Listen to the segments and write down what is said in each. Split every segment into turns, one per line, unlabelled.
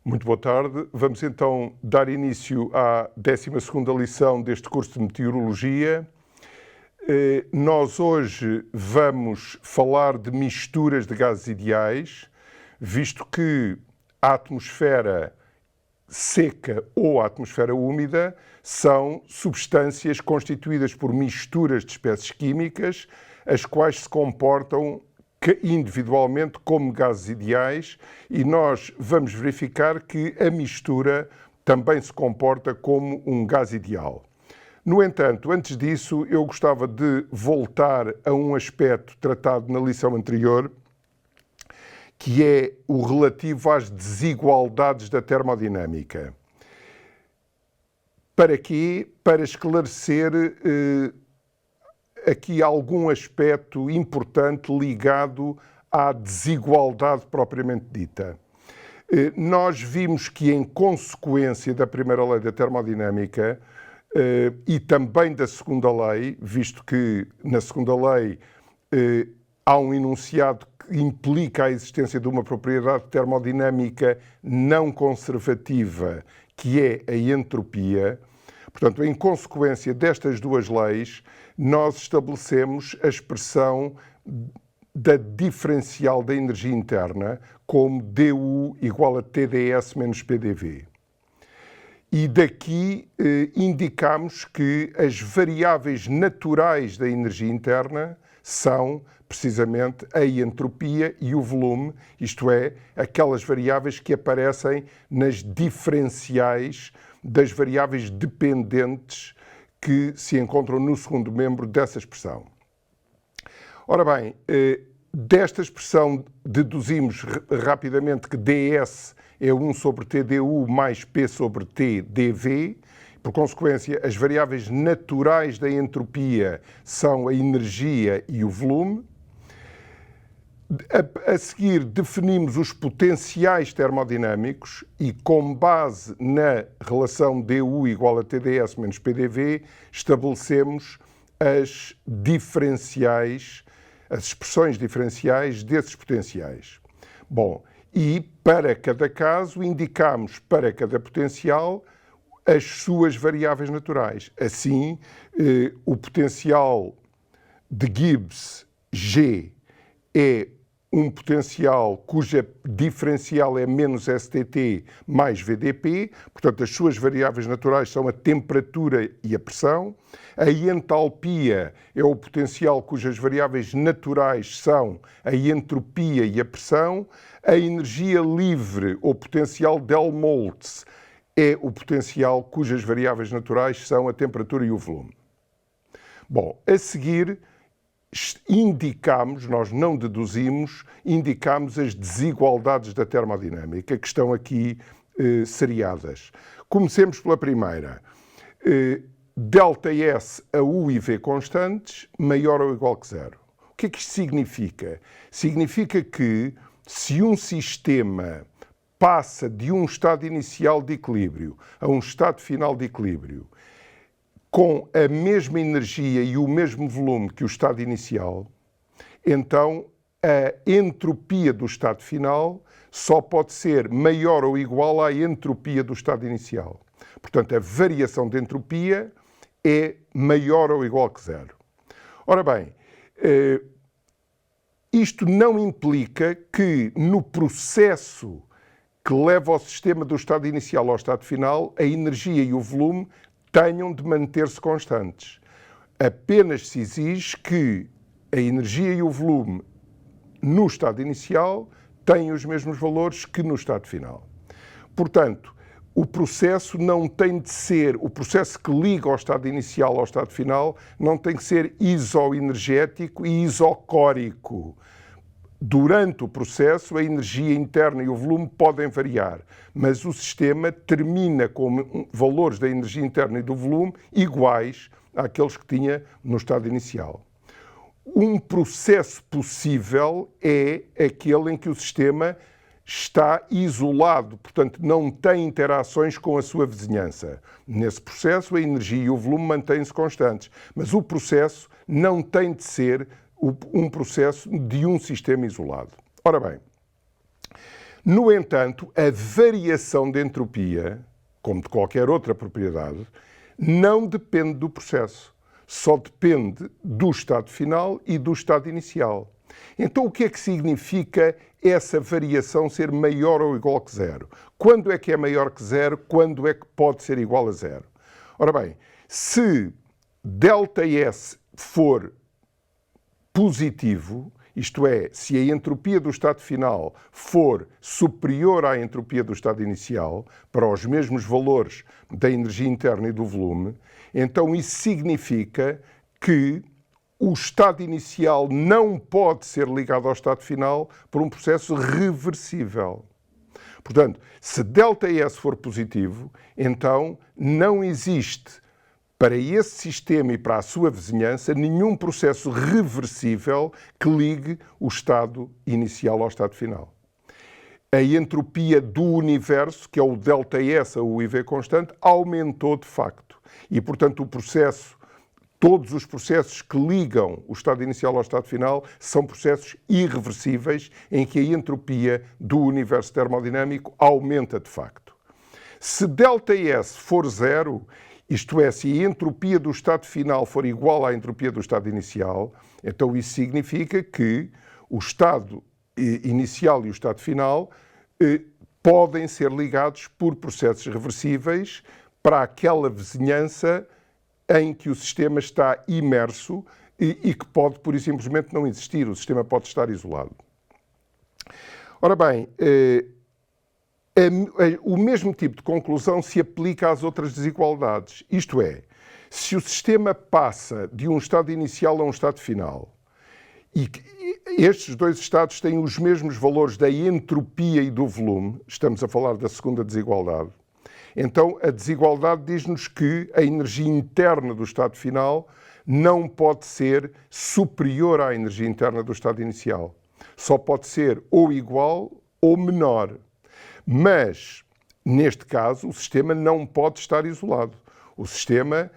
Muito boa tarde. Vamos então dar início à 12ª lição deste curso de Meteorologia. Nós hoje vamos falar de misturas de gases ideais, visto que a atmosfera seca ou a atmosfera úmida são substâncias constituídas por misturas de espécies químicas, as quais se comportam individualmente como gases ideais, e nós vamos verificar que a mistura também se comporta como um gás ideal. No entanto, antes disso, eu gostava de voltar a um aspecto tratado na lição anterior, que é o relativo às desigualdades da termodinâmica. Para quê? Para esclarecer aqui algum aspecto importante ligado à desigualdade propriamente dita. Nós vimos que, em consequência da primeira lei da termodinâmica e também da segunda lei, visto que na segunda lei há um enunciado que implica a existência de uma propriedade termodinâmica não conservativa, que é a entropia. Portanto, em consequência destas duas leis, nós estabelecemos a expressão da diferencial da energia interna como du igual a TdS menos PdV. E daqui indicamos que as variáveis naturais da energia interna são precisamente a entropia e o volume, isto é, aquelas variáveis que aparecem nas diferenciais das variáveis dependentes que se encontram no segundo membro dessa expressão. Ora bem, desta expressão deduzimos rapidamente que ds é 1 sobre TdU mais P sobre T dV. Por consequência, as variáveis naturais da entropia são a energia e o volume. A seguir, definimos os potenciais termodinâmicos e, com base na relação du igual a TdS menos PdV, estabelecemos as diferenciais, as expressões diferenciais desses potenciais. Bom, e para cada caso indicamos para cada potencial as suas variáveis naturais. Assim, o potencial de Gibbs G é um potencial cuja diferencial é menos STT mais VDP, portanto as suas variáveis naturais são a temperatura e a pressão. A entalpia é o potencial cujas variáveis naturais são a entropia e a pressão. A energia livre, ou potencial de Helmholtz, é o potencial cujas variáveis naturais são a temperatura e o volume. Bom, a seguir indicamos, nós não deduzimos, indicamos as desigualdades da termodinâmica que estão aqui seriadas. Comecemos pela primeira. ΔS a U e V constantes, maior ou igual que zero. O que é que isto significa? Significa que se um sistema passa de um estado inicial de equilíbrio a um estado final de equilíbrio com a mesma energia e o mesmo volume que o estado inicial, então a entropia do estado final só pode ser maior ou igual à entropia do estado inicial. Portanto, a variação de entropia é maior ou igual que zero. Ora bem, isto não implica que no processo que leva o sistema do estado inicial ao estado final, a energia e o volume tenham de manter-se constantes. Apenas se exige que a energia e o volume no estado inicial tenham os mesmos valores que no estado final. Portanto, o processo não tem de ser, o processo que liga o estado inicial ao estado final não tem que ser isoenergético e isocórico. Durante o processo, a energia interna e o volume podem variar, mas o sistema termina com valores da energia interna e do volume iguais àqueles que tinha no estado inicial. Um processo possível é aquele em que o sistema está isolado, portanto não tem interações com a sua vizinhança. Nesse processo, a energia e o volume mantêm-se constantes, mas o processo não tem de ser um processo de um sistema isolado. Ora bem, No entanto, a variação de entropia, como de qualquer outra propriedade, não depende do processo. Só depende do estado final e do estado inicial. Então, o que é que significa essa variação ser maior ou igual que zero? Quando é que é maior que zero? Quando é que pode ser igual a zero? Ora bem, se ΔS for positivo, isto é, se a entropia do estado final for superior à entropia do estado inicial, para os mesmos valores da energia interna e do volume, então isso significa que o estado inicial não pode ser ligado ao estado final por um processo reversível. Portanto, se ΔS for positivo, então não existe para esse sistema e para a sua vizinhança nenhum processo reversível que ligue o estado inicial ao estado final. A entropia do universo, que é o ΔS, o IV constante, aumentou de facto. E, portanto, todos os processos que ligam o estado inicial ao estado final são processos irreversíveis em que a entropia do universo termodinâmico aumenta de facto. Se ΔS for zero, isto é, se a entropia do estado final for igual à entropia do estado inicial, então isso significa que o estado inicial e o estado final podem ser ligados por processos reversíveis para aquela vizinhança em que o sistema está imerso e que pode, pura e simplesmente, não existir. O sistema pode estar isolado. Ora bem, o mesmo tipo de conclusão se aplica às outras desigualdades. Isto é, se o sistema passa de um estado inicial a um estado final, e estes dois estados têm os mesmos valores da entropia e do volume, estamos a falar da segunda desigualdade, então a desigualdade diz-nos que a energia interna do estado final não pode ser superior à energia interna do estado inicial. Só pode ser ou igual ou menor. Mas, neste caso, o sistema não pode estar isolado. O sistema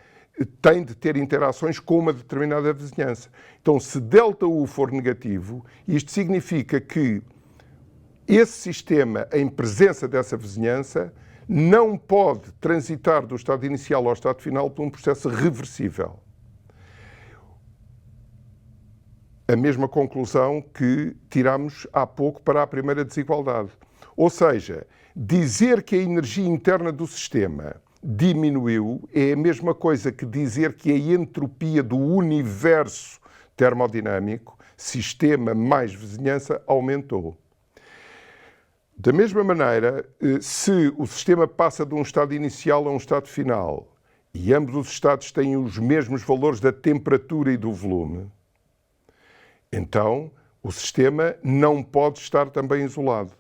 tem de ter interações com uma determinada vizinhança. Então, se ΔU for negativo, isto significa que esse sistema, em presença dessa vizinhança, não pode transitar do estado inicial ao estado final por um processo reversível. A mesma conclusão que tiramos há pouco para a primeira desigualdade. Ou seja, dizer que a energia interna do sistema diminuiu é a mesma coisa que dizer que a entropia do universo termodinâmico, sistema mais vizinhança, aumentou. Da mesma maneira, se o sistema passa de um estado inicial a um estado final e ambos os estados têm os mesmos valores da temperatura e do volume, então o sistema não pode estar também isolado,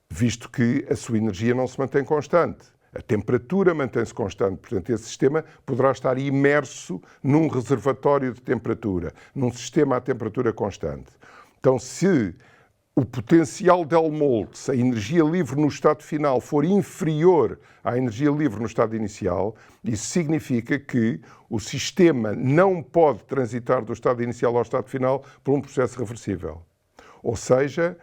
visto que a sua energia não se mantém constante. A temperatura mantém-se constante, portanto, esse sistema poderá estar imerso num reservatório de temperatura, num sistema à temperatura constante. Então, se o potencial de Helmholtz, a energia livre no estado final, for inferior à energia livre no estado inicial, isso significa que o sistema não pode transitar do estado inicial ao estado final por um processo reversível. Ou seja,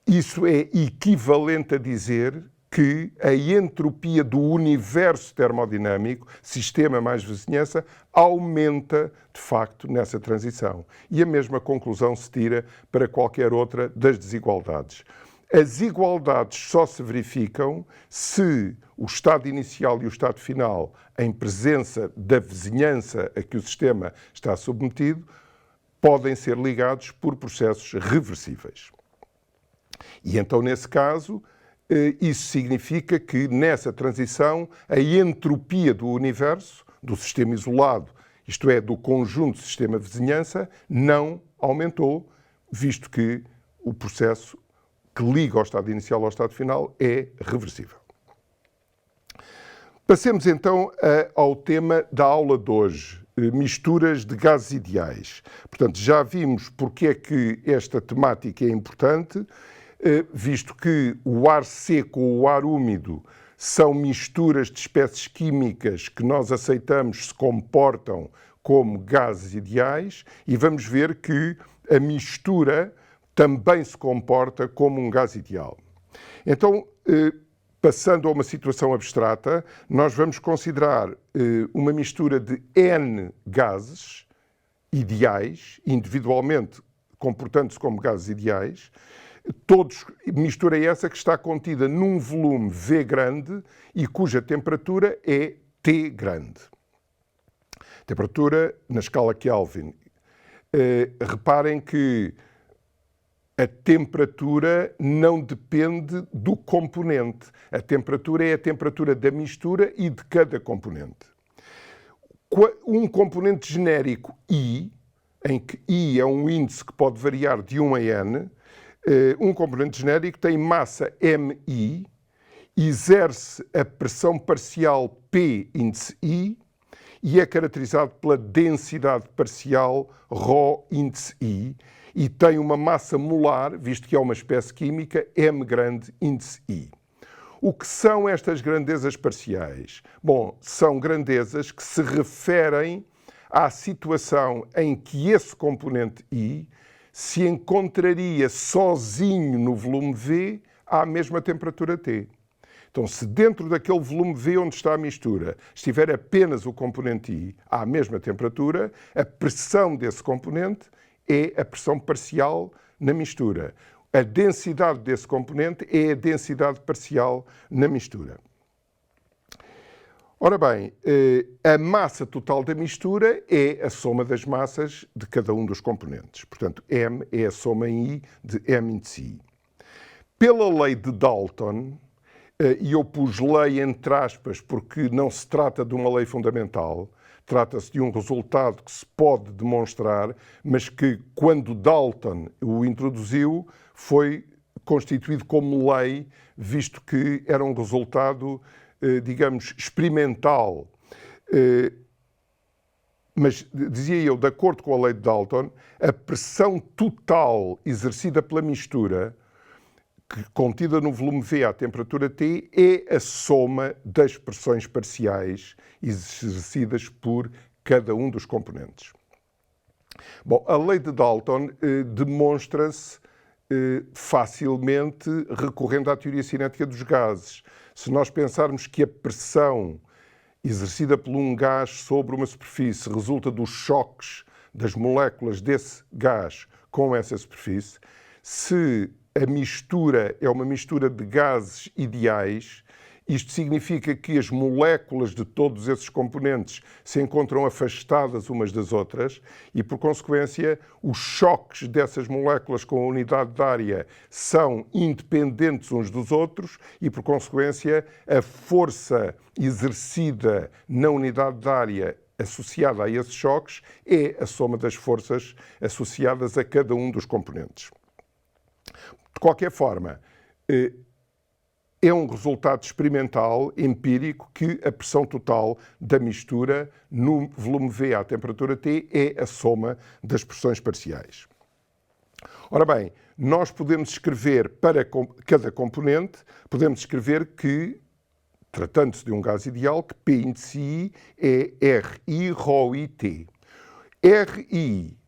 isso é equivalente a dizer que a entropia do universo termodinâmico, sistema mais vizinhança, aumenta de facto nessa transição. E a mesma conclusão se tira para qualquer outra das desigualdades. As igualdades só se verificam se o estado inicial e o estado final, em presença da vizinhança a que o sistema está submetido, podem ser ligados por processos reversíveis. E então, nesse caso, isso significa que nessa transição a entropia do universo, do sistema isolado, isto é, do conjunto sistema-vizinhança, não aumentou, visto que o processo que liga o estado inicial ao estado final é reversível. Passemos então ao tema da aula de hoje, misturas de gases ideais. Portanto, já vimos porque é que esta temática é importante, visto que o ar seco ou o ar úmido são misturas de espécies químicas que nós aceitamos se comportam como gases ideais, e vamos ver que a mistura também se comporta como um gás ideal. Então, passando a uma situação abstrata, nós vamos considerar uma mistura de N gases ideais, individualmente comportando-se como gases ideais, mistura essa que está contida num volume V grande e cuja temperatura é T grande. Temperatura na escala Kelvin. Reparem que a temperatura não depende do componente. A temperatura é a temperatura da mistura e de cada componente. Um componente genérico I, em que I é um índice que pode variar de 1 a N, um componente genérico tem massa MI, exerce a pressão parcial P índice I e é caracterizado pela densidade parcial ρ índice I e tem uma massa molar, visto que é uma espécie química, M grande índice I. O que são estas grandezas parciais? Bom, são grandezas que se referem à situação em que esse componente I se encontraria sozinho no volume V à mesma temperatura T. Então, se dentro daquele volume V onde está a mistura estiver apenas o componente I à mesma temperatura, a pressão desse componente é a pressão parcial na mistura. A densidade desse componente é a densidade parcial na mistura. Ora bem, a massa total da mistura é a soma das massas de cada um dos componentes. Portanto, M é a soma em I de M índice I. Pela lei de Dalton, e eu pus lei entre aspas porque não se trata de uma lei fundamental, trata-se de um resultado que se pode demonstrar, mas que, quando Dalton o introduziu, foi constituído como lei, visto que era um resultado, digamos, experimental. Mas, dizia eu, de acordo com a lei de Dalton, a pressão total exercida pela mistura, contida no volume V à temperatura T, é a soma das pressões parciais exercidas por cada um dos componentes. Bom, a lei de Dalton demonstra-se facilmente recorrendo à teoria cinética dos gases. Se nós pensarmos que a pressão exercida por um gás sobre uma superfície resulta dos choques das moléculas desse gás com essa superfície, se a mistura é uma mistura de gases ideais, isto significa que as moléculas de todos esses componentes se encontram afastadas umas das outras e, por consequência, os choques dessas moléculas com a unidade de área são independentes uns dos outros e, por consequência, a força exercida na unidade de área associada a esses choques é a soma das forças associadas a cada um dos componentes. De qualquer forma, é um resultado experimental, empírico, que a pressão total da mistura no volume V à temperatura T é a soma das pressões parciais. Ora bem, nós podemos escrever para cada componente, podemos escrever que, tratando-se de um gás ideal, que P índice I é RI ρ I T. RI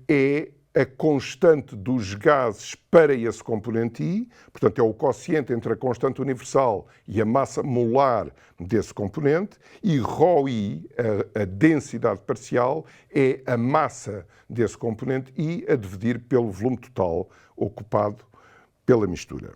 é a constante dos gases para esse componente I, portanto é o quociente entre a constante universal e a massa molar desse componente, e ρI, a densidade parcial, é a massa desse componente I a dividir pelo volume total ocupado pela mistura.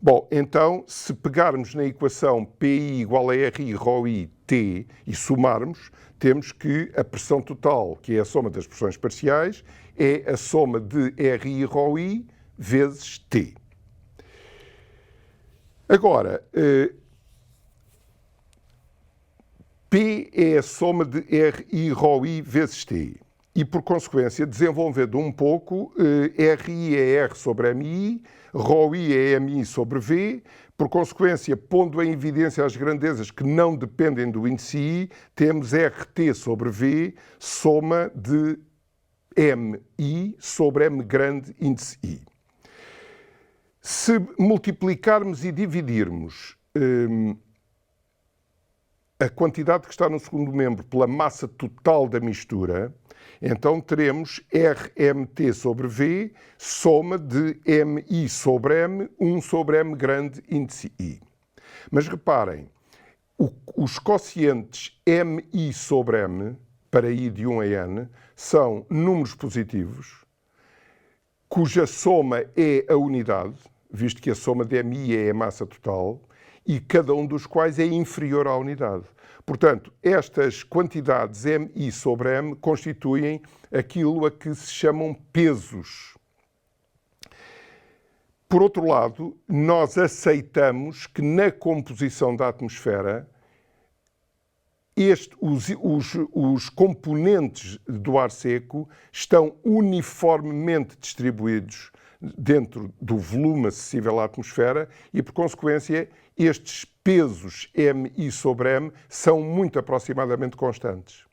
Bom, então, se pegarmos na equação PI igual a RI ρ I T e somarmos, temos que a pressão total, que é a soma das pressões parciais, é a soma de RI ρ I vezes T. Agora, P é a soma de RI ρ I vezes T. E, por consequência, desenvolvendo um pouco, RI é R sobre MI, ρ I é MI sobre V. Por consequência, pondo em evidência as grandezas que não dependem do índice I, temos RT sobre V, soma de MI sobre M grande índice I. Se multiplicarmos e dividirmos a quantidade que está no segundo membro pela massa total da mistura, Então teremos RMT sobre V, soma de MI sobre M, 1 sobre M grande índice I. Mas reparem, os quocientes MI sobre M, para I de 1 a N, são números positivos, cuja soma é a unidade, visto que a soma de MI é a massa total, e cada um dos quais é inferior à unidade. Portanto, estas quantidades MI sobre M constituem aquilo a que se chamam pesos. Por outro lado, nós aceitamos que na composição da atmosfera os componentes do ar seco estão uniformemente distribuídos dentro do volume acessível à atmosfera e, por consequência, estes pesos MI sobre M são muito aproximadamente constantes.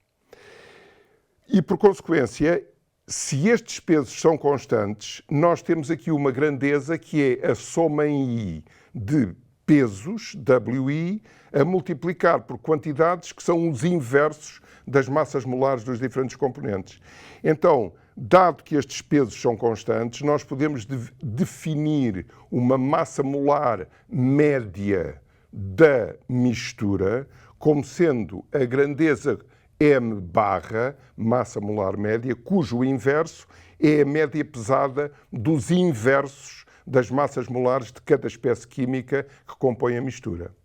E, por consequência, se estes pesos são constantes, nós temos aqui uma grandeza que é a soma em I de pesos, WI, a multiplicar por quantidades que são os inversos das massas molares dos diferentes componentes. Então, dado que estes pesos são constantes, nós podemos definir uma massa molar média da mistura como sendo a grandeza M barra, massa molar média, cujo inverso é a média pesada dos inversos das massas molares de cada espécie química que compõe a mistura.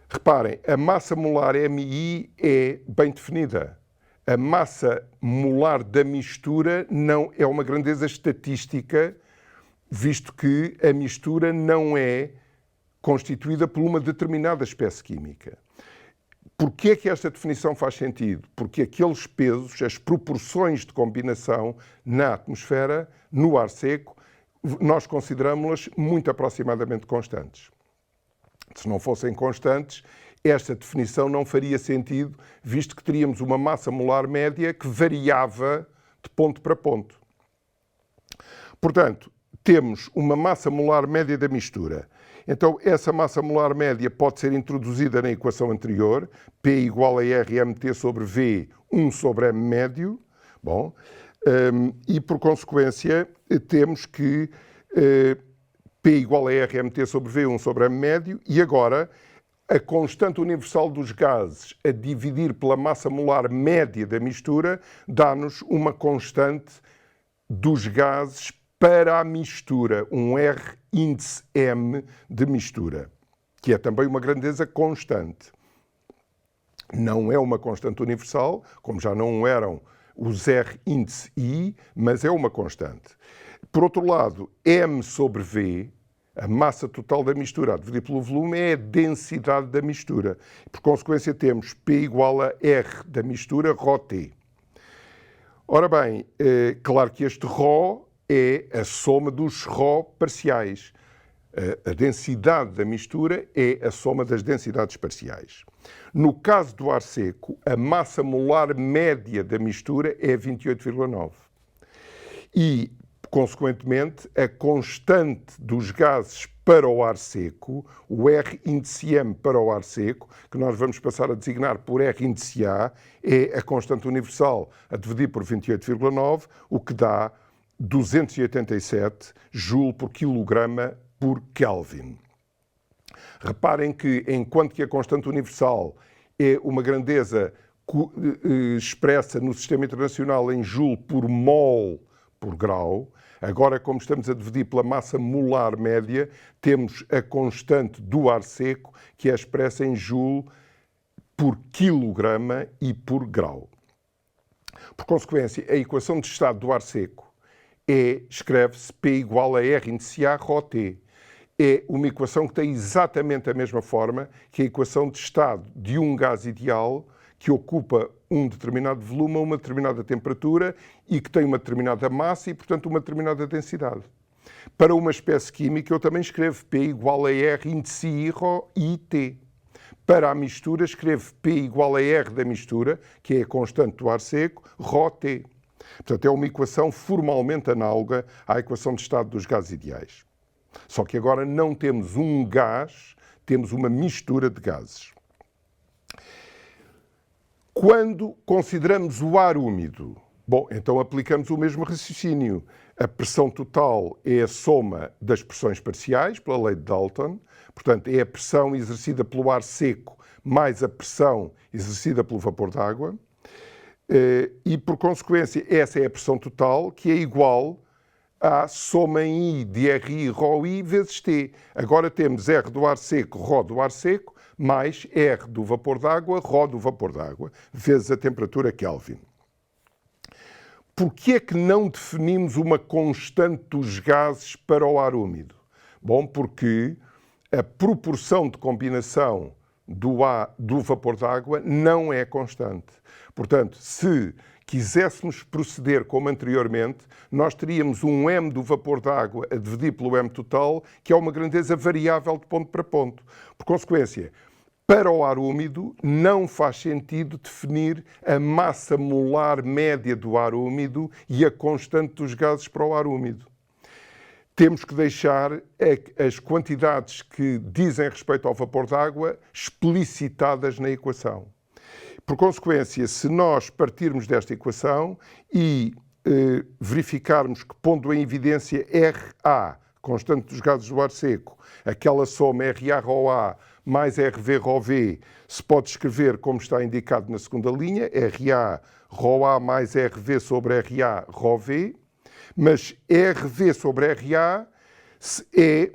Reparem, a massa molar MI é bem definida. A massa molar da mistura não é uma grandeza estatística, visto que a mistura não é constituída por uma determinada espécie química. Porquê é que esta definição faz sentido? Porque aqueles pesos, as proporções de combinação na atmosfera, no ar seco, nós consideramos-las muito aproximadamente constantes. Se não fossem constantes, esta definição não faria sentido, visto que teríamos uma massa molar média que variava de ponto para ponto. Portanto, temos uma massa molar média da mistura. Então, essa massa molar média pode ser introduzida na equação anterior, P igual a RMT sobre V, 1 sobre M médio. Bom, e, por consequência, temos que P igual a RMT sobre V, 1 sobre M médio, e agora a constante universal dos gases a dividir pela massa molar média da mistura dá-nos uma constante dos gases para a mistura, um R índice M de mistura, que é também uma grandeza constante. Não é uma constante universal, como já não eram os R índice I, mas é uma constante. Por outro lado, M sobre V, a massa total da mistura a dividir pelo volume, é a densidade da mistura. Por consequência, temos P igual a R da mistura, ρT. Ora bem, claro que este ρ é a soma dos ρ parciais. A densidade da mistura é a soma das densidades parciais. No caso do ar seco, a massa molar média da mistura é 28,9. E, consequentemente, a constante dos gases para o ar seco, o R índice M para o ar seco, que nós vamos passar a designar por R índice A, é a constante universal a dividir por 28,9, o que dá 287 joule por quilograma por Kelvin. Reparem que, enquanto que a constante universal é uma grandeza expressa no sistema internacional em joule por mol por grau, agora, como estamos a dividir pela massa molar média, temos a constante do ar seco, que é expressa em joule por quilograma e por grau. Por consequência, a equação de estado do ar seco escreve-se P igual a R índice A, ρT. É uma equação que tem exatamente a mesma forma que a equação de estado de um gás ideal que ocupa um determinado volume a uma determinada temperatura e que tem uma determinada massa e, portanto, uma determinada densidade. Para uma espécie química, eu também escrevo P igual a R índice I, ρT. Para a mistura, escrevo P igual a R da mistura, que é a constante do ar seco, ρT. Portanto, é uma equação formalmente análoga à equação de estado dos gases ideais. Só que agora não temos um gás, temos uma mistura de gases. Quando consideramos o ar úmido, bom, então aplicamos o mesmo raciocínio. A pressão total é a soma das pressões parciais, pela lei de Dalton, portanto, é a pressão exercida pelo ar seco mais a pressão exercida pelo vapor d'água, e, por consequência, essa é a pressão total, que é igual à soma em I de RI ρI vezes T. Agora temos R do ar seco, ρ do ar seco, mais R do vapor d'água, ρ do vapor d'água, vezes a temperatura Kelvin. Por que é que não definimos uma constante dos gases para o ar úmido? Bom, porque a proporção de combinação do vapor d'água não é constante. Portanto, se quiséssemos proceder como anteriormente, nós teríamos um M do vapor d'água a dividir pelo M total, que é uma grandeza variável de ponto para ponto. Por consequência, para o ar úmido, não faz sentido definir a massa molar média do ar úmido e a constante dos gases para o ar úmido. Temos que deixar as quantidades que dizem respeito ao vapor d'água explicitadas na equação. Por consequência, se nós partirmos desta equação e verificarmos que, pondo em evidência RA, constante dos gases do ar seco, aquela soma RA-ρA mais RV-ρV, se pode escrever como está indicado na segunda linha, RA-ρA mais RV sobre RA-ρV, mas RV sobre RA é,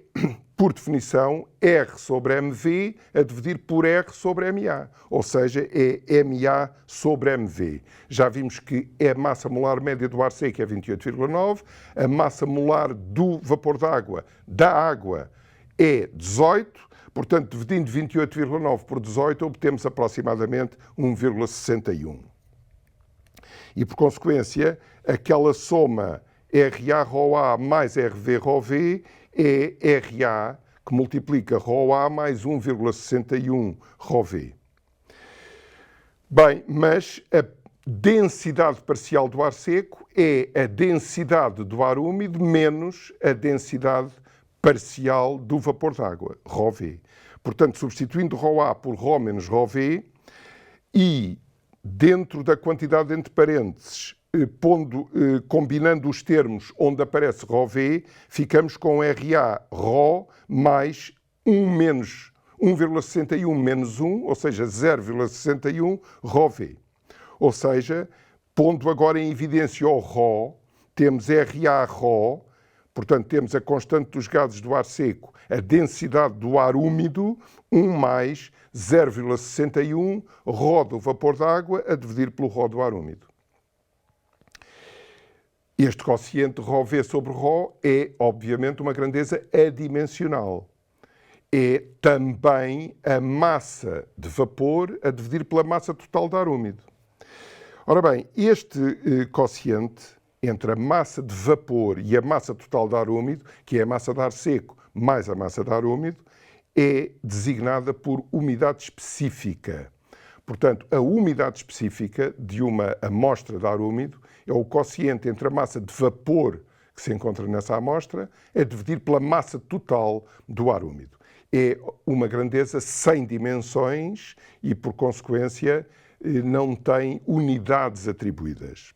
por definição, R sobre MV a dividir por R sobre MA, ou seja, é MA sobre MV. Já vimos que a massa molar média do ar seco é 28,9, a massa molar do vapor d'água, da água, é 18, portanto, dividindo 28,9 por 18, obtemos aproximadamente 1,61. E, por consequência, aquela soma RA-ρA mais RV-ρV é RA, que multiplica ρA mais 1,61 ρV. Bem, mas a densidade parcial do ar seco é a densidade do ar úmido menos a densidade parcial do vapor d'água, ρV. Portanto, substituindo ρA por ρ menos ρV e dentro da quantidade entre parênteses, combinando os termos onde aparece ρV, ficamos com RA, ρ mais 1,61 menos 1, ou seja, 0,61 ρV. Ou seja, pondo agora em evidência o ρ, temos RA, ρ, portanto temos a constante dos gases do ar seco, a densidade do ar úmido, 1 mais 0,61 ρ do vapor d'água a dividir pelo ρ do ar úmido. Este quociente ρV sobre ρ é, obviamente, uma grandeza adimensional. É também a massa de vapor a dividir pela massa total de ar úmido. Ora bem, este quociente entre a massa de vapor e a massa total de ar úmido, que é a massa de ar seco mais a massa de ar úmido, é designada por umidade específica. Portanto, a umidade específica de uma amostra de ar úmido é o quociente entre a massa de vapor que se encontra nessa amostra a dividir pela massa total do ar úmido. É uma grandeza sem dimensões e, por consequência, não tem unidades atribuídas.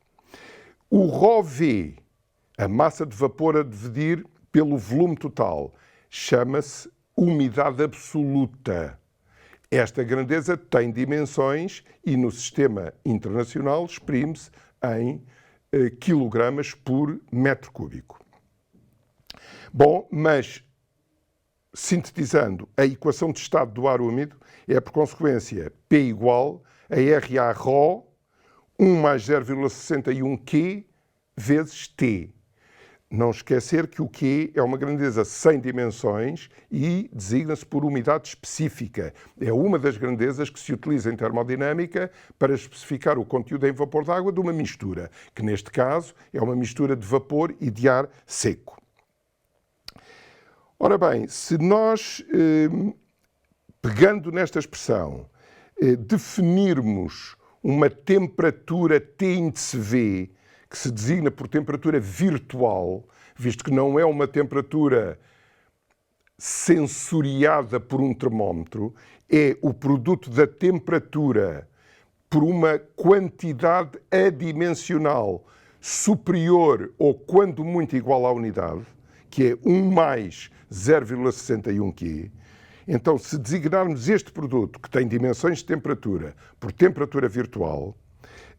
O ρV, a massa de vapor a dividir pelo volume total, chama-se umidade absoluta. Esta grandeza tem dimensões e no sistema internacional exprime-se em quilogramas por metro cúbico. Bom, mas sintetizando, a equação de estado do ar úmido é, por consequência, P igual a RA-ρ 1 mais 0,61 Q vezes T. Não esquecer que o Q é uma grandeza sem dimensões e designa-se por umidade específica. É uma das grandezas que se utiliza em termodinâmica para especificar o conteúdo em vapor d'água de uma mistura, que neste caso é uma mistura de vapor e de ar seco. Ora bem, se nós, pegando nesta expressão, definirmos uma temperatura T índice V, que se designa por temperatura virtual, visto que não é uma temperatura sensoriada por um termómetro, é o produto da temperatura por uma quantidade adimensional superior ou quando muito igual à unidade, que é 1 mais 0,61 Q, então se designarmos este produto, que tem dimensões de temperatura, por temperatura virtual,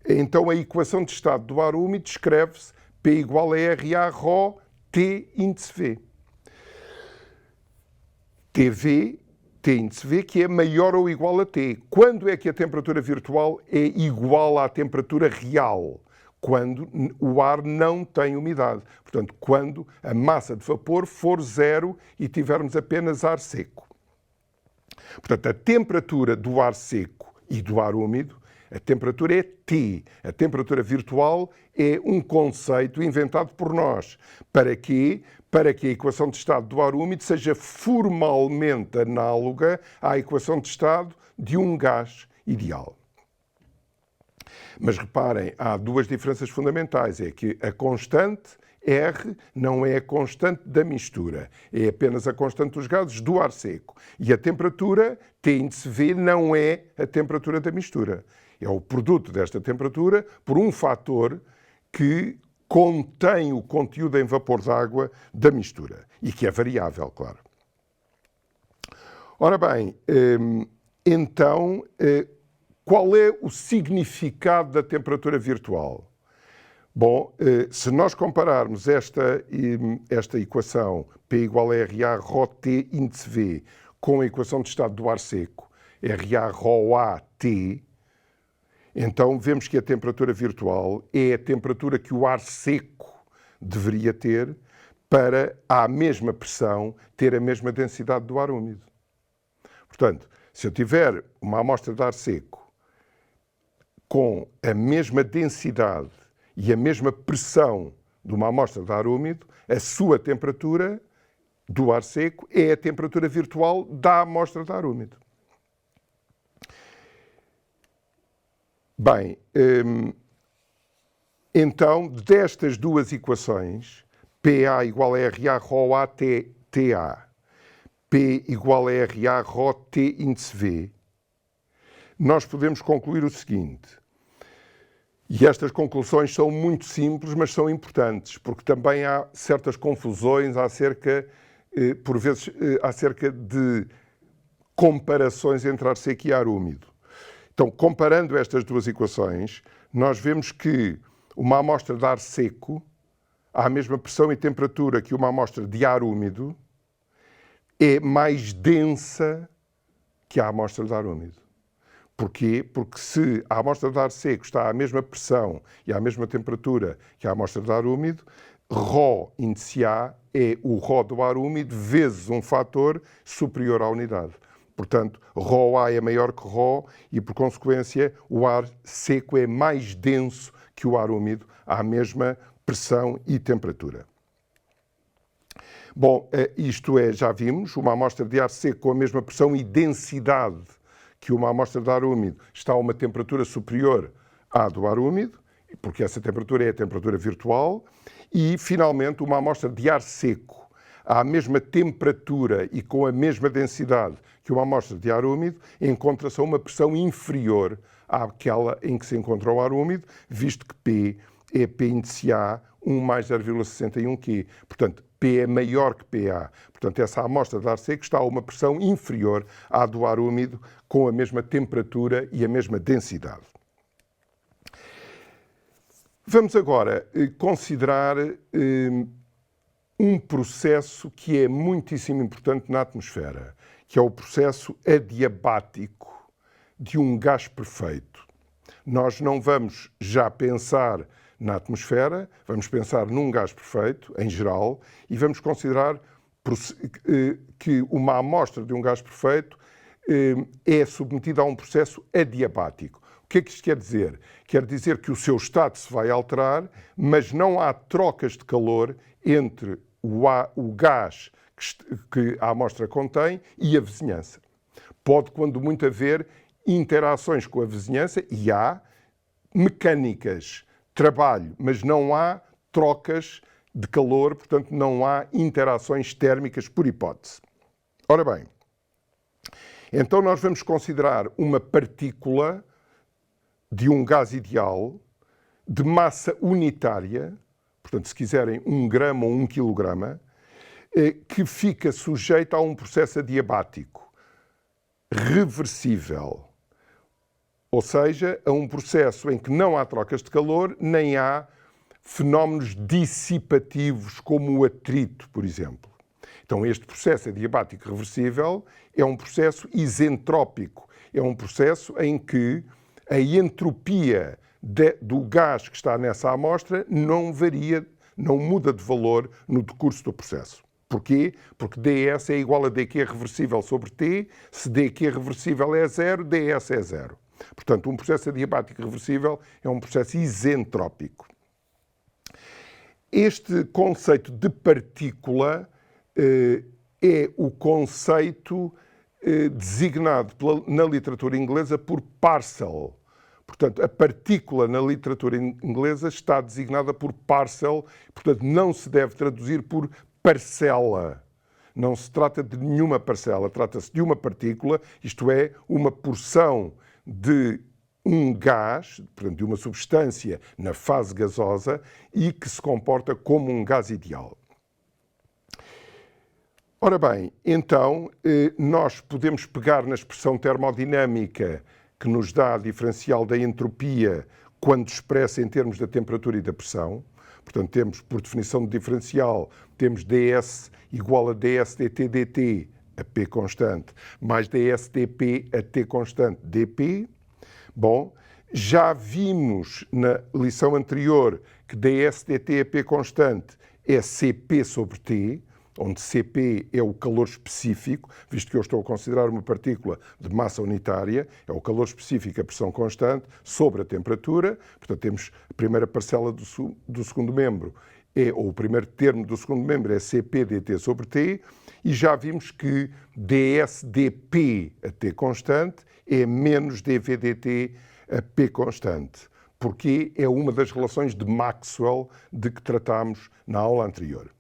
então a equação de estado do ar úmido escreve-se P igual a RA ρ T índice V. TV, T índice V, que é maior ou igual a T. Quando é que a temperatura virtual é igual à temperatura real? Quando o ar não tem umidade. Portanto, quando a massa de vapor for zero e tivermos apenas ar seco. Portanto, a temperatura do ar seco e do ar úmido, a temperatura é T. A temperatura virtual é um conceito inventado por nós. Para quê? Para que a equação de estado do ar úmido seja formalmente análoga à equação de estado de um gás ideal. Mas reparem, há duas diferenças fundamentais. É que a constante R não é a constante da mistura, é apenas a constante dos gases do ar seco. E a temperatura, T índice V, não é a temperatura da mistura. É o produto desta temperatura por um fator que contém o conteúdo em vapor de água da mistura e que é variável, claro. Ora bem, então, qual é o significado da temperatura virtual? Bom, se nós compararmos esta equação P igual a RA ρ T índice V com a equação de estado do ar seco, RA ρ A T, então vemos que a temperatura virtual é a temperatura que o ar seco deveria ter para, à mesma pressão, ter a mesma densidade do ar úmido. Portanto, se eu tiver uma amostra de ar seco com a mesma densidade e a mesma pressão de uma amostra de ar úmido, a sua temperatura do ar seco é a temperatura virtual da amostra de ar úmido. Bem, então, destas duas equações, PA igual a RA ρ A TA, P igual a RA ρ T índice V, nós podemos concluir o seguinte, e estas conclusões são muito simples, mas são importantes, porque também há certas confusões por vezes, acerca de comparações entre ar seco e ar úmido. Então, comparando estas duas equações, nós vemos que uma amostra de ar seco, à mesma pressão e temperatura que uma amostra de ar úmido, é mais densa que a amostra de ar úmido. Porquê? Porque se a amostra de ar seco está à mesma pressão e à mesma temperatura que a amostra de ar úmido, ρ índice A é o ρ do ar úmido vezes um fator superior à unidade. Portanto, ρA é maior que ρ e, por consequência, o ar seco é mais denso que o ar úmido à mesma pressão e temperatura. Bom, isto é, já vimos, uma amostra de ar seco com a mesma pressão e densidade que uma amostra de ar úmido está a uma temperatura superior à do ar úmido, porque essa temperatura é a temperatura virtual, e, finalmente, uma amostra de ar seco à mesma temperatura e com a mesma densidade que uma amostra de ar úmido, encontra-se a uma pressão inferior àquela em que se encontra o ar úmido, visto que P é P índice A 1 mais 0,61 Q. Portanto, P é maior que PA. Portanto, essa amostra de ar seco está a uma pressão inferior à do ar úmido, com a mesma temperatura e a mesma densidade. Vamos agora considerar um processo que é muitíssimo importante na atmosfera, que é o processo adiabático de um gás perfeito. Nós não vamos já pensar na atmosfera, vamos pensar num gás perfeito, em geral, e vamos considerar que uma amostra de um gás perfeito é submetida a um processo adiabático. O que é que isto quer dizer? Quer dizer que o seu estado se vai alterar, mas não há trocas de calor entre o gás que a amostra contém e a vizinhança. Pode, quando muito, haver interações com a vizinhança, e há mecânicas, trabalho, mas não há trocas de calor, portanto não há interações térmicas por hipótese. Ora bem, então nós vamos considerar uma partícula de um gás ideal de massa unitária, portanto, se quiserem 1 grama ou 1 quilograma, que fica sujeito a um processo adiabático reversível. Ou seja, a um processo em que não há trocas de calor, nem há fenómenos dissipativos como o atrito, por exemplo. Então, este processo adiabático reversível é um processo isentrópico. É um processo em que a entropia do gás que está nessa amostra não varia, não muda de valor no decurso do processo. Porquê? Porque dS é igual a dQ reversível sobre T. Se dQ reversível é zero, dS é zero. Portanto, um processo adiabático reversível é um processo isentrópico. Este conceito de partícula é o conceito designado na literatura inglesa por parcel. Portanto, a partícula na literatura inglesa está designada por parcel, portanto, não se deve traduzir por parcela. Não se trata de nenhuma parcela, trata-se de uma partícula, isto é, uma porção de um gás, portanto, de uma substância na fase gasosa e que se comporta como um gás ideal. Ora bem, então, nós podemos pegar na expressão termodinâmica que nos dá a diferencial da entropia quando expressa em termos da temperatura e da pressão. Portanto, temos, por definição de diferencial, temos ds igual a ds dt dt, a P constante, mais ds dP a T constante dP. Bom, já vimos na lição anterior que ds dt a P constante é Cp sobre T, onde Cp é o calor específico, visto que eu estou a considerar uma partícula de massa unitária, é o calor específico, a pressão constante, sobre a temperatura. Portanto, temos a primeira parcela do segundo membro, ou o primeiro termo do segundo membro é Cp dt sobre T, e já vimos que ds dP a T constante é menos dV dt a P constante, porque é uma das relações de Maxwell de que tratámos na aula anterior.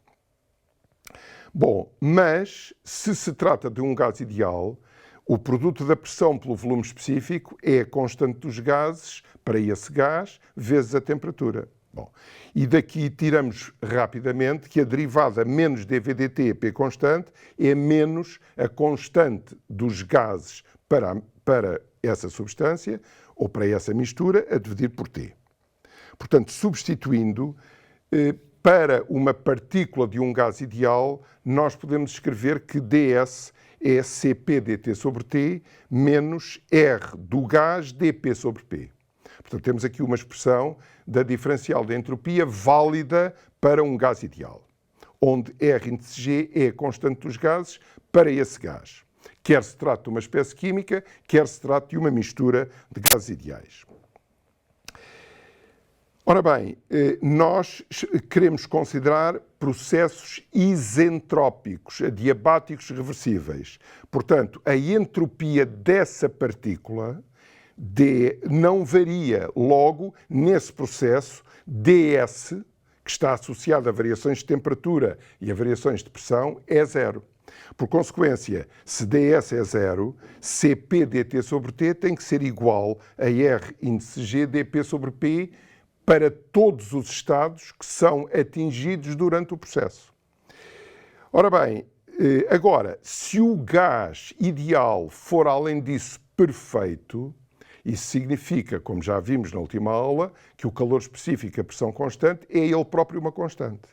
Bom, mas se se trata de um gás ideal, o produto da pressão pelo volume específico é a constante dos gases para esse gás vezes a temperatura. Bom, e daqui tiramos rapidamente que a derivada menos dV dt, P constante, é menos a constante dos gases para essa substância ou para essa mistura a dividir por T. Portanto, substituindo, para uma partícula de um gás ideal, nós podemos escrever que ds é Cp dt sobre T menos R do gás dP sobre P. Portanto, temos aqui uma expressão da diferencial da entropia válida para um gás ideal, onde R índice G é a constante dos gases para esse gás. Quer se trate de uma espécie química, quer se trate de uma mistura de gases ideais. Ora bem, nós queremos considerar processos isentrópicos, adiabáticos reversíveis. Portanto, a entropia dessa partícula não varia. Logo, nesse processo, ds, que está associado a variações de temperatura e a variações de pressão, é zero. Por consequência, se ds é zero, Cp dt sobre T tem que ser igual a R índice G dP sobre P para todos os estados que são atingidos durante o processo. Ora bem, agora, se o gás ideal for, além disso, perfeito, isso significa, como já vimos na última aula, que o calor específico e a pressão constante é ele próprio uma constante.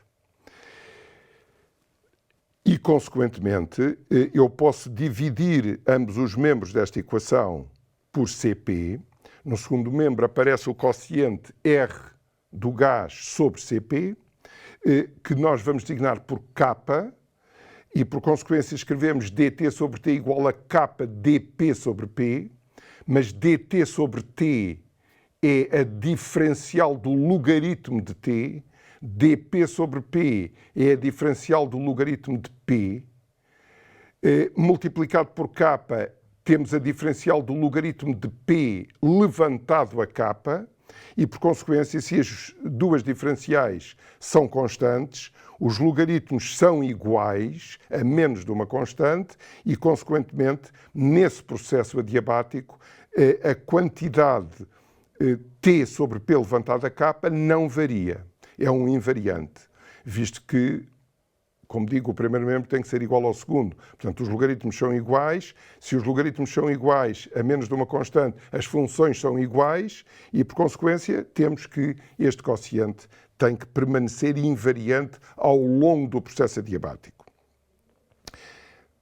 E, consequentemente, eu posso dividir ambos os membros desta equação por Cp. No segundo membro aparece o quociente R do gás sobre Cp, que nós vamos designar por K, e por consequência escrevemos dt sobre T igual a K dP sobre P, mas dt sobre T é a diferencial do logaritmo de T, dP sobre P é a diferencial do logaritmo de P, multiplicado por K temos a diferencial do logaritmo de P levantado a K, e, por consequência, se as duas diferenciais são constantes, os logaritmos são iguais a menos de uma constante e, consequentemente, nesse processo adiabático, a quantidade T sobre P levantado a K não varia. É um invariante, visto que, como digo, o primeiro membro tem que ser igual ao segundo. Portanto, os logaritmos são iguais. Se os logaritmos são iguais a menos de uma constante, as funções são iguais e, por consequência, temos que este quociente tem que permanecer invariante ao longo do processo adiabático.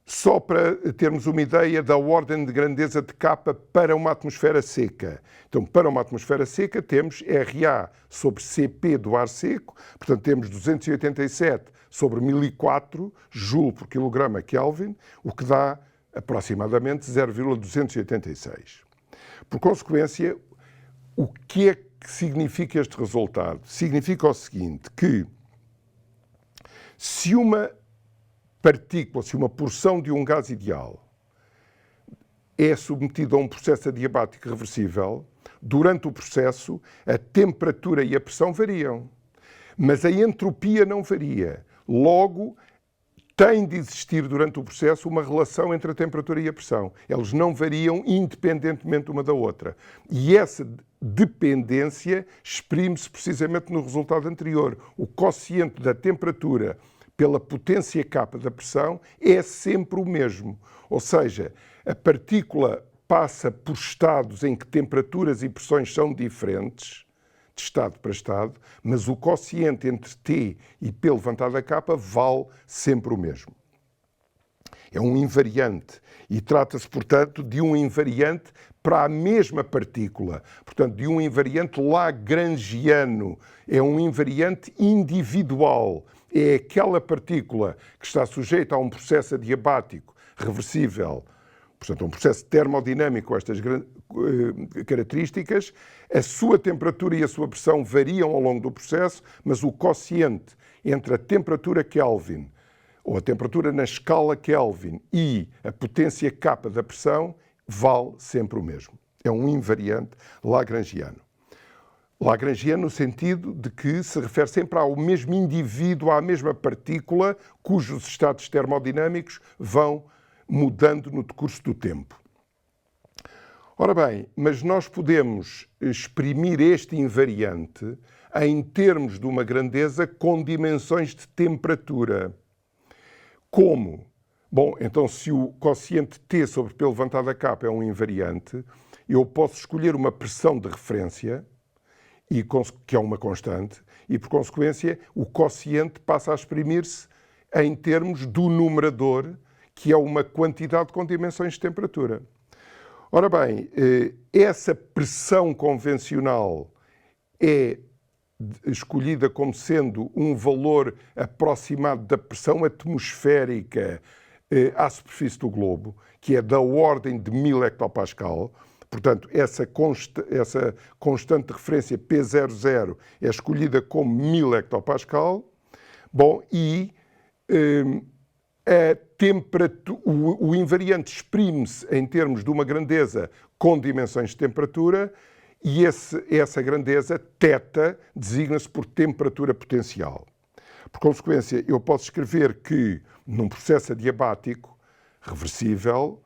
Só para termos uma ideia da ordem de grandeza de K para uma atmosfera seca. Então, para uma atmosfera seca, temos RA sobre CP do ar seco, portanto, temos 287 sobre 1004 Joule por quilograma Kelvin, o que dá aproximadamente 0,286. Por consequência, o que é que significa este resultado? Significa o seguinte, que se uma partícula, se uma porção de um gás ideal é submetida a um processo adiabático reversível, durante o processo a temperatura e a pressão variam, mas a entropia não varia. Logo, tem de existir durante o processo uma relação entre a temperatura e a pressão. Eles não variam independentemente uma da outra. E essa dependência exprime-se precisamente no resultado anterior. O quociente da temperatura pela potência K da pressão é sempre o mesmo. Ou seja, a partícula passa por estados em que temperaturas e pressões são diferentes, de estado para estado, mas o quociente entre T e P levantado a K vale sempre o mesmo. É um invariante e trata-se, portanto, de um invariante para a mesma partícula. Portanto, de um invariante lagrangiano. É um invariante individual. É aquela partícula que está sujeita a um processo adiabático reversível, portanto, um processo termodinâmico com estas características. A sua temperatura e a sua pressão variam ao longo do processo, mas o quociente entre a temperatura Kelvin, ou a temperatura na escala Kelvin, e a potência K da pressão, vale sempre o mesmo. É um invariante lagrangiano. Lagrangiano no sentido de que se refere sempre ao mesmo indivíduo, à mesma partícula, cujos estados termodinâmicos vão mudando no decurso do tempo. Ora bem, mas nós podemos exprimir este invariante em termos de uma grandeza com dimensões de temperatura. Como? Bom, então se o quociente T sobre P levantado a K é um invariante, eu posso escolher uma pressão de referência, que é uma constante, e por consequência o quociente passa a exprimir-se em termos do numerador, que é uma quantidade com dimensões de temperatura. Ora bem, essa pressão convencional é escolhida como sendo um valor aproximado da pressão atmosférica à superfície do globo, que é da ordem de 1000 hectopascal. Portanto, essa constante de referência P00 é escolhida como 1000 hectopascal. Bom, e o invariante exprime-se em termos de uma grandeza com dimensões de temperatura e essa grandeza, θ, designa-se por temperatura potencial. Por consequência, eu posso escrever que num processo adiabático reversível,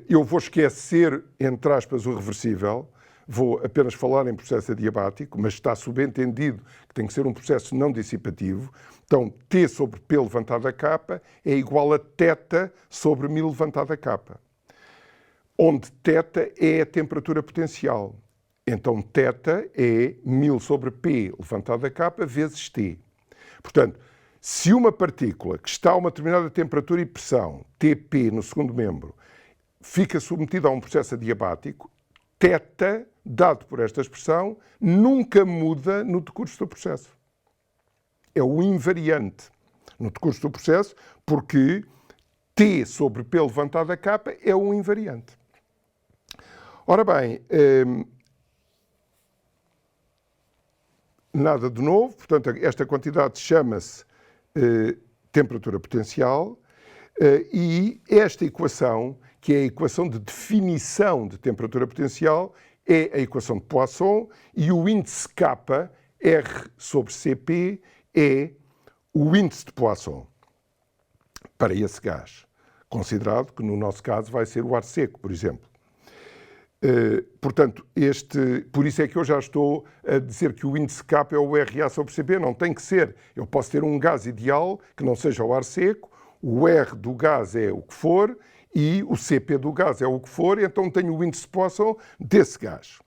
eu vou esquecer, entre aspas, o reversível, vou apenas falar em processo adiabático, mas está subentendido que tem que ser um processo não dissipativo. Então, T sobre P levantado a K é igual a θ sobre 1000 levantado a K, onde θ é a temperatura potencial. Então, θ é 1000 sobre P levantado a K vezes T. Portanto, se uma partícula que está a uma determinada temperatura e pressão, Tp no segundo membro, fica submetida a um processo adiabático, θ, dado por esta expressão, nunca muda no decurso do processo. É o invariante no decurso do processo, porque T sobre P levantado a K é um invariante. Ora bem, nada de novo, portanto, esta quantidade chama-se temperatura potencial e esta equação, que é a equação de definição de temperatura potencial, é a equação de Poisson e o índice K, R sobre Cp, é o índice de Poisson para esse gás, considerado que no nosso caso vai ser o ar seco, por exemplo. Portanto, por isso é que eu já estou a dizer que o índice K é o RA sobre CP, não tem que ser. Eu posso ter um gás ideal que não seja o ar seco, o R do gás é o que for e o CP do gás é o que for, então tenho o índice de Poisson desse gás.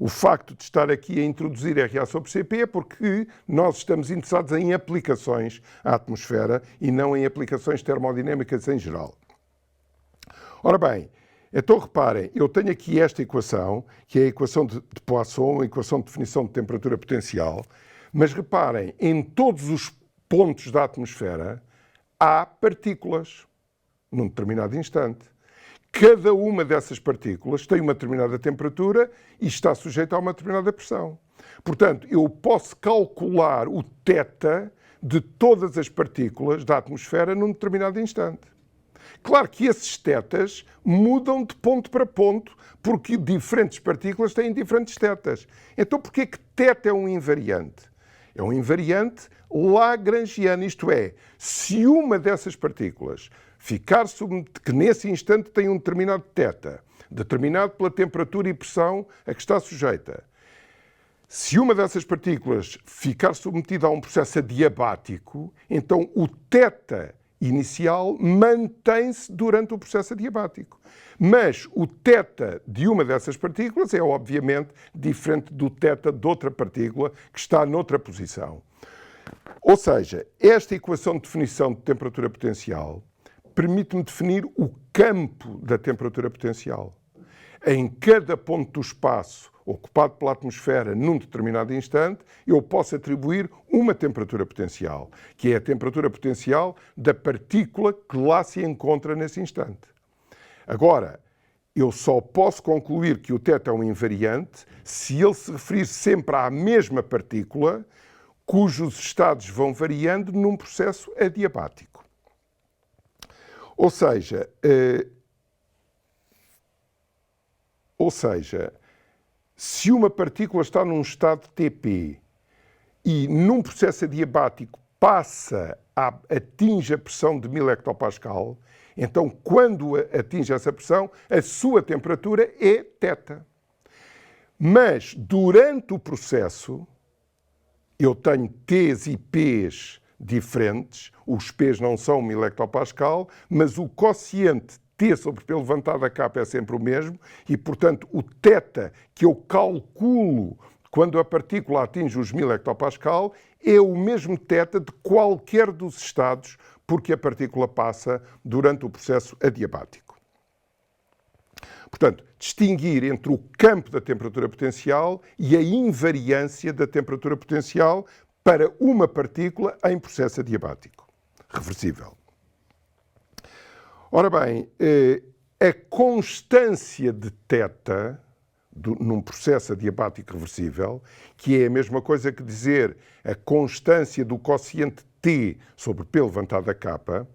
O facto de estar aqui a introduzir RA sobre CP é porque nós estamos interessados em aplicações à atmosfera e não em aplicações termodinâmicas em geral. Ora bem, então reparem, eu tenho aqui esta equação, que é a equação de Poisson, a equação de definição de temperatura potencial, mas reparem, em todos os pontos da atmosfera há partículas, num determinado instante. Cada uma dessas partículas tem uma determinada temperatura e está sujeita a uma determinada pressão. Portanto, eu posso calcular o θ de todas as partículas da atmosfera num determinado instante. Claro que esses θs mudam de ponto para ponto, porque diferentes partículas têm diferentes θs. Então, porquê que θ é um invariante? É um invariante lagrangiano, isto é, se uma dessas partículas que nesse instante tem um determinado θ, determinado pela temperatura e pressão a que está sujeita, se uma dessas partículas ficar submetida a um processo adiabático, então o θ inicial mantém-se durante o processo adiabático. Mas o θ de uma dessas partículas é, obviamente, diferente do θ de outra partícula que está noutra posição. Ou seja, esta equação de definição de temperatura potencial permite-me definir o campo da temperatura potencial. Em cada ponto do espaço ocupado pela atmosfera num determinado instante, eu posso atribuir uma temperatura potencial, que é a temperatura potencial da partícula que lá se encontra nesse instante. Agora, eu só posso concluir que o θ é um invariante se ele se referir sempre à mesma partícula, cujos estados vão variando num processo adiabático. Ou seja, se uma partícula está num estado de TP e num processo adiabático atinge a pressão de 1000 hectopascal, então quando atinge essa pressão, a sua temperatura é θ. Mas durante o processo, eu tenho T's e P's diferentes, os P's não são 1000 hectopascal, mas o quociente T sobre P levantado a K é sempre o mesmo e, portanto, o θ que eu calculo quando a partícula atinge os 1000 hectopascal é o mesmo θ de qualquer dos estados porque a partícula passa durante o processo adiabático. Portanto, distinguir entre o campo da temperatura potencial e a invariância da temperatura potencial para uma partícula em processo adiabático reversível. Ora bem, a constância de θ num processo adiabático reversível, que é a mesma coisa que dizer a constância do quociente T sobre P levantado a K,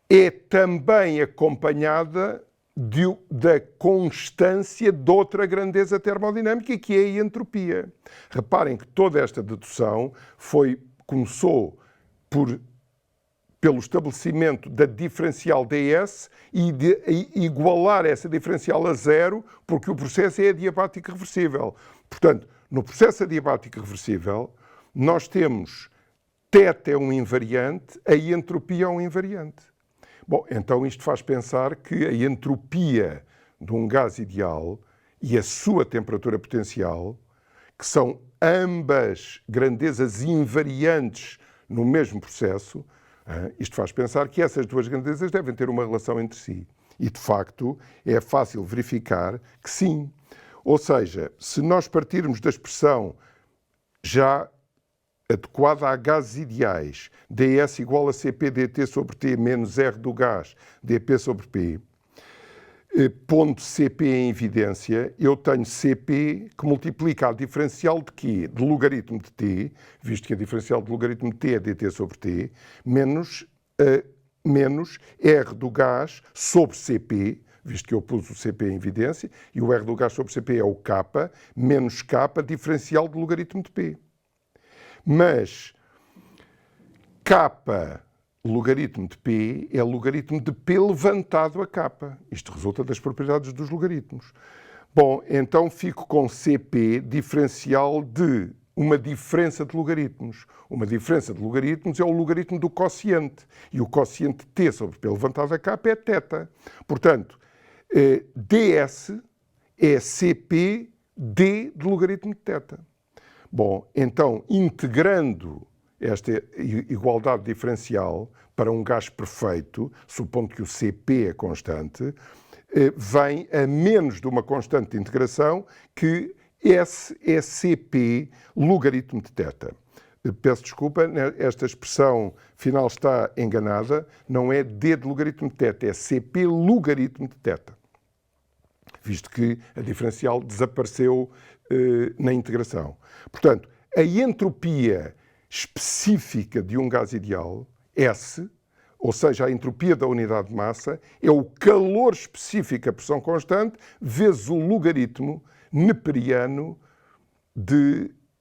é também acompanhada da constância de outra grandeza termodinâmica, que é a entropia. Reparem que toda esta dedução começou pelo estabelecimento da diferencial ds e de igualar essa diferencial a zero, porque o processo é adiabático reversível. Portanto, no processo adiabático reversível, nós temos θ é um invariante, a entropia é um invariante. Bom, então isto faz pensar que a entropia de um gás ideal e a sua temperatura potencial, que são ambas grandezas invariantes no mesmo processo, isto faz pensar que essas duas grandezas devem ter uma relação entre si. E, de facto, é fácil verificar que sim. Ou seja, se nós partirmos da expressão já adequada a gases ideais, ds igual a Cp dt sobre T menos R do gás, dP sobre P, pondo Cp em evidência, eu tenho Cp que multiplica a diferencial de quê? De logaritmo de T, visto que a diferencial de logaritmo de T é dt sobre T, menos R do gás sobre Cp, visto que eu pus o Cp em evidência, e o R do gás sobre Cp é o K, menos K, diferencial de logaritmo de P. Mas K logaritmo de P é logaritmo de P levantado a K. Isto resulta das propriedades dos logaritmos. Bom, então fico com CP diferencial de uma diferença de logaritmos. Uma diferença de logaritmos é o logaritmo do quociente. E o quociente T sobre P levantado a K é θ. Portanto, ds é CP d de logaritmo de θ. Bom, então, integrando esta igualdade diferencial para um gás perfeito, supondo que o CP é constante, vem a menos de uma constante de integração que S é CP logaritmo de θ. Peço desculpa, esta expressão final está enganada, não é D de logaritmo de θ, é CP logaritmo de θ, visto que a diferencial desapareceu na integração. Portanto, a entropia específica de um gás ideal, S, ou seja, a entropia da unidade de massa, é o calor específico a pressão constante vezes o logaritmo neperiano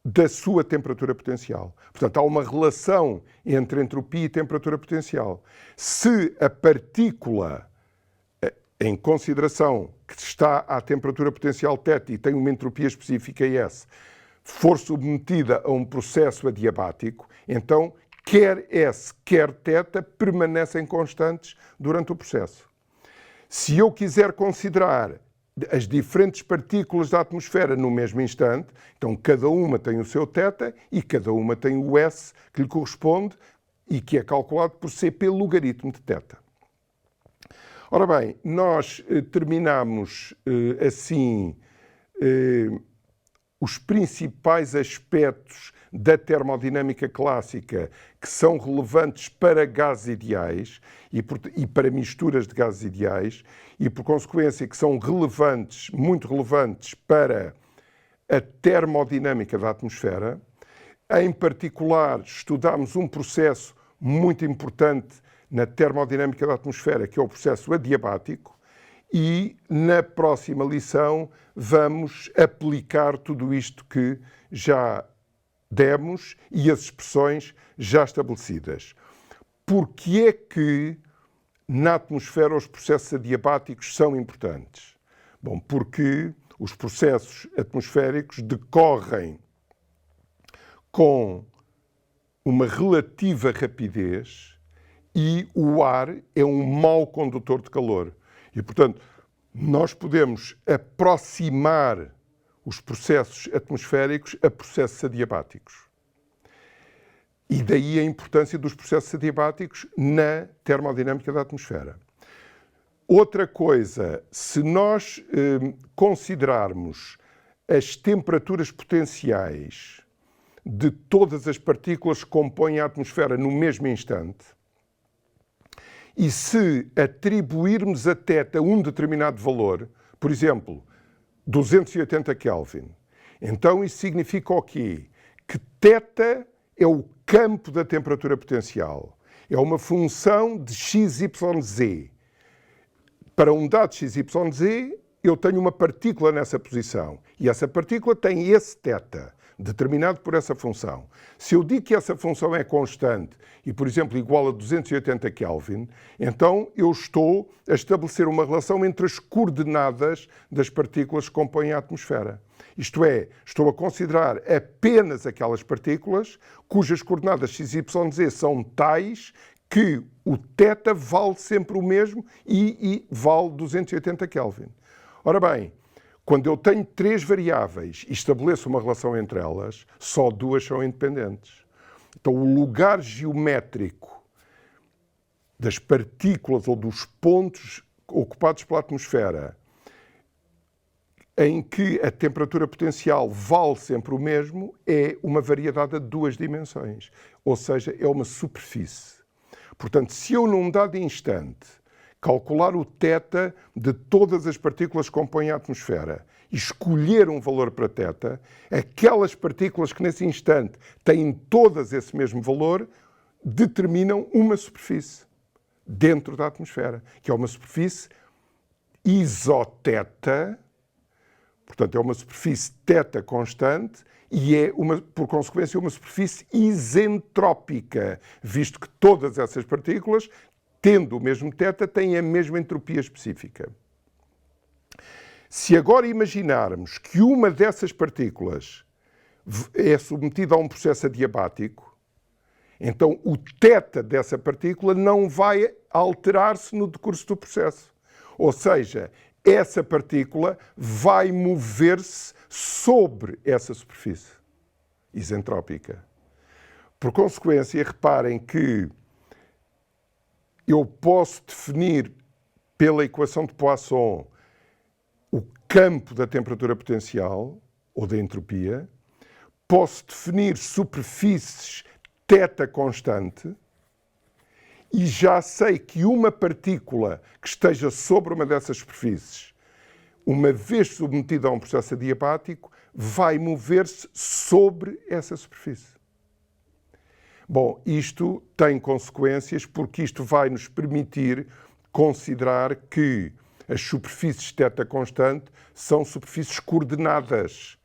da sua temperatura potencial. Portanto, há uma relação entre entropia e temperatura potencial. Se a partícula, em consideração que está à temperatura potencial θ e tem uma entropia específica S, for submetida a um processo adiabático, então quer S, quer θ permanecem constantes durante o processo. Se eu quiser considerar as diferentes partículas da atmosfera no mesmo instante, então cada uma tem o seu θ e cada uma tem o S que lhe corresponde e que é calculado por CP logaritmo de θ. Ora bem, nós terminamos assim os principais aspectos da termodinâmica clássica que são relevantes para gases ideais e para misturas de gases ideais e, por consequência, que são relevantes, muito relevantes para a termodinâmica da atmosfera. Em particular, estudámos um processo muito importante na termodinâmica da atmosfera, que é o processo adiabático, e na próxima lição vamos aplicar tudo isto que já demos e as expressões já estabelecidas. Por que é que na atmosfera os processos adiabáticos são importantes? Bom, porque os processos atmosféricos decorrem com uma relativa rapidez e o ar é um mau condutor de calor. E, portanto, nós podemos aproximar os processos atmosféricos a processos adiabáticos. E daí a importância dos processos adiabáticos na termodinâmica da atmosfera. Outra coisa, se nós considerarmos as temperaturas potenciais de todas as partículas que compõem a atmosfera no mesmo instante, e se atribuirmos a θ um determinado valor, por exemplo, 280 Kelvin, então isso significa o quê? Que θ é o campo da temperatura potencial. É uma função de XYZ. Para um dado XYZ, eu tenho uma partícula nessa posição. E essa partícula tem esse θ, determinado por essa função. Se eu digo que essa função é constante e, por exemplo, igual a 280 Kelvin, então eu estou a estabelecer uma relação entre as coordenadas das partículas que compõem a atmosfera. Isto é, estou a considerar apenas aquelas partículas cujas coordenadas x, y, z são tais que o θ vale sempre o mesmo e vale 280 Kelvin. Ora bem, quando eu tenho três variáveis e estabeleço uma relação entre elas, só duas são independentes. Então, o lugar geométrico das partículas ou dos pontos ocupados pela atmosfera em que a temperatura potencial vale sempre o mesmo é uma variedade a duas dimensões, ou seja, é uma superfície. Portanto, se eu num dado instante calcular o θ de todas as partículas que compõem a atmosfera e escolher um valor para θ, aquelas partículas que nesse instante têm todas esse mesmo valor determinam uma superfície dentro da atmosfera, que é uma superfície isoteta, portanto é uma superfície θ constante e é, por consequência, uma superfície isentrópica, visto que todas essas partículas, tendo o mesmo θ, têm a mesma entropia específica. Se agora imaginarmos que uma dessas partículas é submetida a um processo adiabático, então o θ dessa partícula não vai alterar-se no decurso do processo. Ou seja, essa partícula vai mover-se sobre essa superfície isentrópica. Por consequência, reparem que eu posso definir pela equação de Poisson o campo da temperatura potencial ou da entropia, posso definir superfícies θ constante e já sei que uma partícula que esteja sobre uma dessas superfícies, uma vez submetida a um processo adiabático, vai mover-se sobre essa superfície. Bom, isto tem consequências porque isto vai nos permitir considerar que as superfícies θ constante são superfícies coordenadas.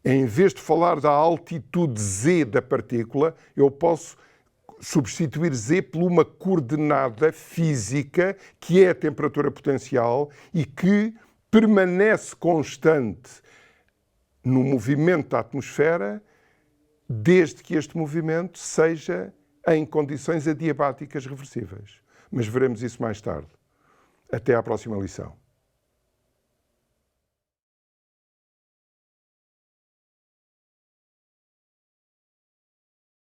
Em vez de falar da altitude z da partícula, eu posso substituir z por uma coordenada física que é a temperatura potencial e que permanece constante no movimento da atmosfera desde que este movimento seja em condições adiabáticas reversíveis. Mas veremos isso mais tarde. Até à próxima lição.